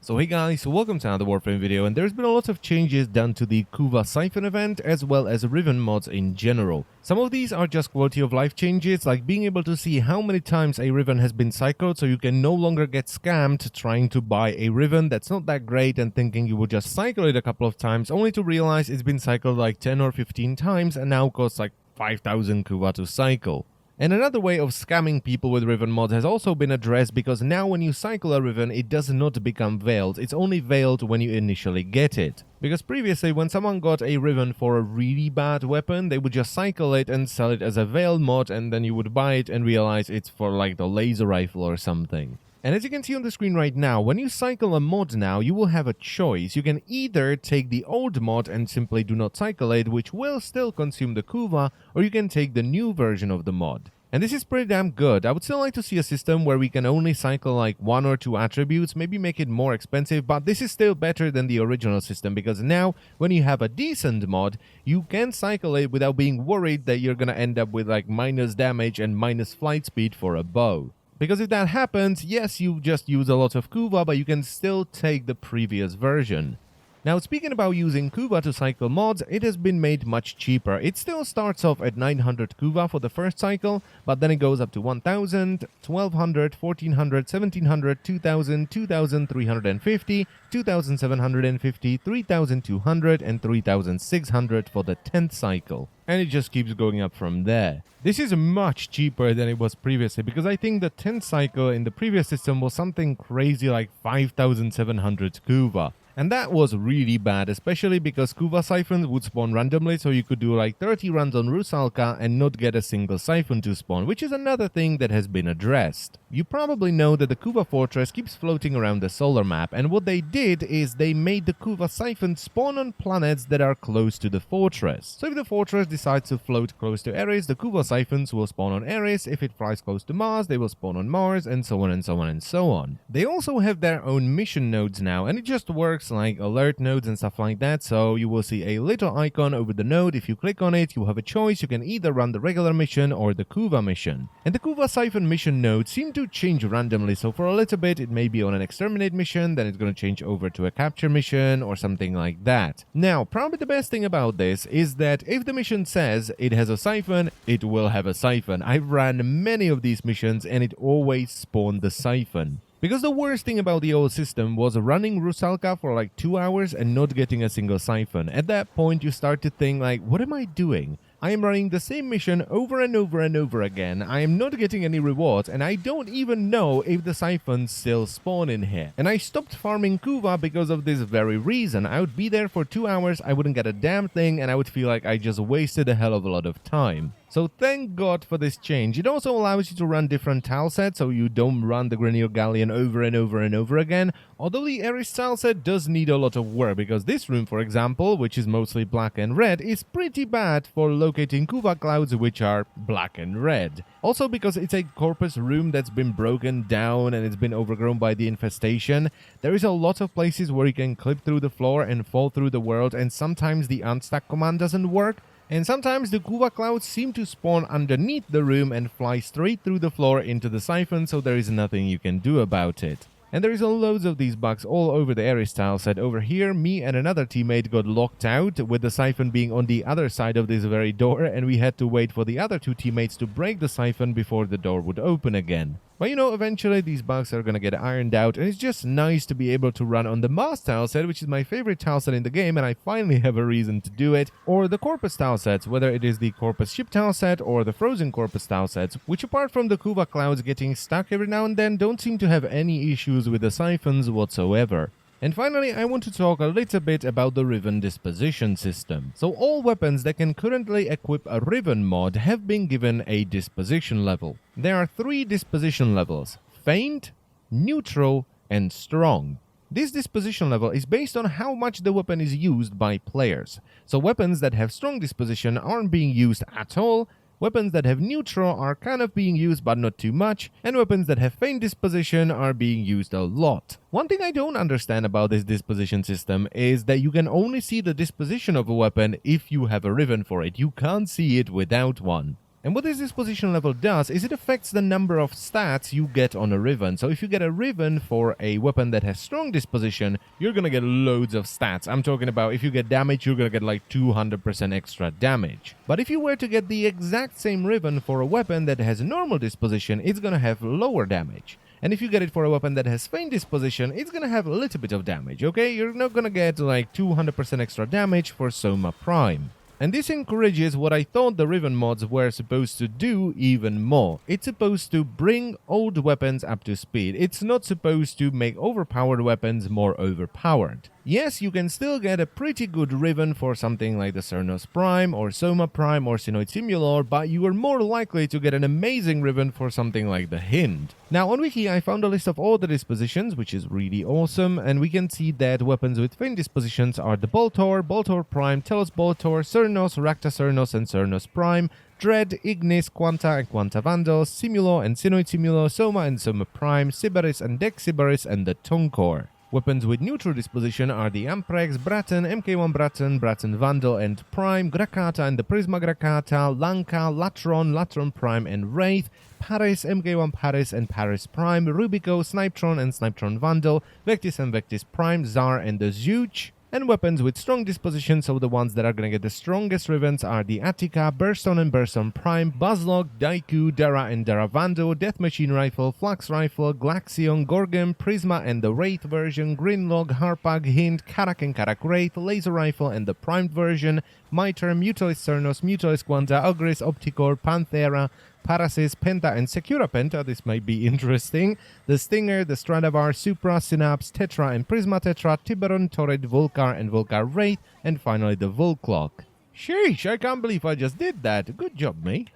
So hey guys, welcome to another Warframe video, and there's been a lot of changes done to the Kuva Siphon event as well as Riven mods in general. Some of these are just quality of life changes, like being able to see how many times a Riven has been cycled, so you can no longer get scammed trying to buy a Riven that's not that great and thinking you will just cycle it a couple of times only to realize it's been cycled like 10 or 15 times and now costs like 5,000 Kuva to cycle. And another way of scamming people with Riven mods has also been addressed, because now when you cycle a Riven, it does not become veiled. It's only veiled when you initially get it. Because previously, when someone got a Riven for a really bad weapon, they would just cycle it and sell it as a veiled mod, and then you would buy it and realize it's for like the laser rifle or something. And as you can see on the screen right now, when you cycle a mod now, you will have a choice. You can either take the old mod and simply do not cycle it, which will still consume the Kuva, or you can take the new version of the mod. And this is pretty damn good. I would still like to see a system where we can only cycle like 1 or 2 attributes, maybe make it more expensive, but this is still better than the original system, because now when you have a decent mod, you can cycle it without being worried that you're gonna end up with like minus damage and minus flight speed for a bow. Because if that happens, yes, you just use a lot of Kuva, but you can still take the previous version. Now, speaking about using Kuva to cycle mods, it has been made much cheaper. It still starts off at 900 Kuva for the first cycle, but then it goes up to 1000, 1200, 1400, 1700, 2000, 2350, 2750, 3200, and 3600 for the 10th cycle. And it just keeps going up from there. This is much cheaper than it was previously, because I think the 10th cycle in the previous system was something crazy like 5700 Kuva. And that was really bad, especially because Kuva Siphons would spawn randomly, so you could do like 30 runs on Rusalka and not get a single Siphon to spawn, which is another thing that has been addressed. You probably know that the Kuva Fortress keeps floating around the solar map, and what they did is they made the Kuva Siphons spawn on planets that are close to the fortress. So if the fortress decides to float close to Eris, the Kuva Siphons will spawn on Eris. If it flies close to Mars, they will spawn on Mars, and so on and so on and so on. They also have their own mission nodes now, and it just works like alert nodes and stuff like that. So you will see a little icon over the node. If you click on it, you have a choice. You can either run the regular mission or the Kuva mission. And the Kuva Siphon mission nodes seem to change randomly, so for a little bit it may be on an exterminate mission, then it's going to change over to a capture mission or something like that. Now, probably the best thing about this is that if the mission says it has a Siphon, it will have a Siphon. I've ran many of these missions and it always spawned the Siphon. Because the worst thing about the old system was running Rusalka for like 2 hours and not getting a single Siphon. At that point you start to think like, what am I doing? I am running the same mission over and over and over again. I am not getting any rewards, and I don't even know if the Siphons still spawn in here. And I stopped farming Kuva because of this very reason. I would be there for 2 hours, I wouldn't get a damn thing, and I would feel like I just wasted a hell of a lot of time. So thank God for this change. It also allows you to run different tile sets, so you don't run the Grenier Galleon over and over and over again. Although the Eris tile set does need a lot of work, because this room, for example, which is mostly black and red, is pretty bad for locating Kuva clouds which are black and red. Also because it's a corpus room that's been broken down and it's been overgrown by the infestation, there is a lot of places where you can clip through the floor and fall through the world, and sometimes the unstack command doesn't work. And sometimes the Kuva clouds seem to spawn underneath the room and fly straight through the floor into the Siphon, so there is nothing you can do about it. And there is loads of these bugs all over the Eris tile set. Over here, me and another teammate got locked out, with the Siphon being on the other side of this very door, and we had to wait for the other 2 teammates to break the Siphon before the door would open again. But you know, eventually these bugs are gonna get ironed out, and it's just nice to be able to run on the Mars tile set, which is my favorite tile set in the game, and I finally have a reason to do it, or the Corpus tile sets, whether it is the Corpus ship tile set or the Frozen Corpus tile sets, which apart from the Kuva clouds getting stuck every now and then, don't seem to have any issues with the Siphons whatsoever. And finally, I want to talk a little bit about the Riven Disposition system. So all weapons that can currently equip a Riven mod have been given a disposition level. There are 3 disposition levels: faint, neutral, and strong. This disposition level is based on how much the weapon is used by players. So weapons that have strong disposition aren't being used at all, weapons that have neutral are kind of being used but not too much, and weapons that have faint disposition are being used a lot. One thing I don't understand about this disposition system is that you can only see the disposition of a weapon if you have a Riven for it. You can't see it without one. And what this disposition level does is it affects the number of stats you get on a Riven. So if you get a Riven for a weapon that has strong disposition, you're gonna get loads of stats. I'm talking about if you get damage, you're gonna get like 200% extra damage. But if you were to get the exact same Riven for a weapon that has normal disposition, it's gonna have lower damage. And if you get it for a weapon that has faint disposition, it's gonna have a little bit of damage, okay? You're not gonna get like 200% extra damage for Soma Prime. And this encourages what I thought the Riven mods were supposed to do even more. It's supposed to bring old weapons up to speed. It's not supposed to make overpowered weapons more overpowered. Yes, you can still get a pretty good Riven for something like the Cernos Prime or Soma Prime or Sinoid Simulor, but you are more likely to get an amazing Riven for something like the Hind. Now on Wiki I found a list of all the dispositions, which is really awesome, and we can see that weapons with faint dispositions are the Boltor, Boltor Prime, Telos Boltor, Cernos, Rakta Cernos and Cernos Prime, Dread, Ignis, Quanta and Quanta Vandal, Simulor and Sinoid Simulor, Soma and Soma Prime, Sybaris and Dex Sybaris and the Tonkor. Weapons with neutral disposition are the Amprex, Bratten, MK1 Bratten, Bratten Vandal and Prime, Grakata and the Prisma Grakata, Lanka, Latron, Latron Prime and Wraith, Paris, MK1 Paris and Paris Prime, Rubico, Snipetron and Snipetron Vandal, Vectis and Vectis Prime, Zar and the Zeuch. And weapons with strong disposition, so the ones that are gonna get the strongest Rivens are the Attica, Burston and Burston Prime, Buzzlock, Daiku, Dara and Daravando, Death Machine Rifle, Flux Rifle, Glaxion, Gorgon, Prisma and the Wraith version, Grinlog, Harpag, Hint, Karak and Karak Wraith, Laser Rifle and the Primed version, Mitre, Mutalis Cernos, Mutalis Quanta, Ogris, Opticor, Panthera, Parasis, Penta and Secura Penta, this might be interesting, the Stinger, the Stradavar, Supra, Synapse, Tetra and Prisma Tetra, Tiburon, Torrid, Volcar and Volcar Wraith, and finally the Volclock. Sheesh, I can't believe I just did that. Good job, mate.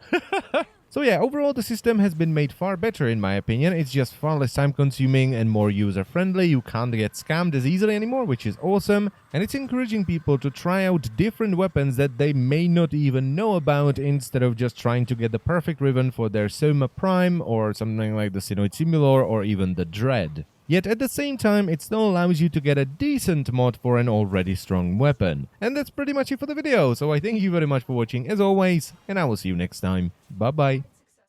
So yeah, overall the system has been made far better in my opinion. It's just far less time consuming and more user friendly. You can't get scammed as easily anymore, which is awesome. And it's encouraging people to try out different weapons that they may not even know about, instead of just trying to get the perfect Riven for their Soma Prime or something like the Sinoid Simulor or even the Dread. Yet at the same time, it still allows you to get a decent mod for an already strong weapon. And that's pretty much it for the video, so I thank you very much for watching as always, and I will see you next time. Bye bye.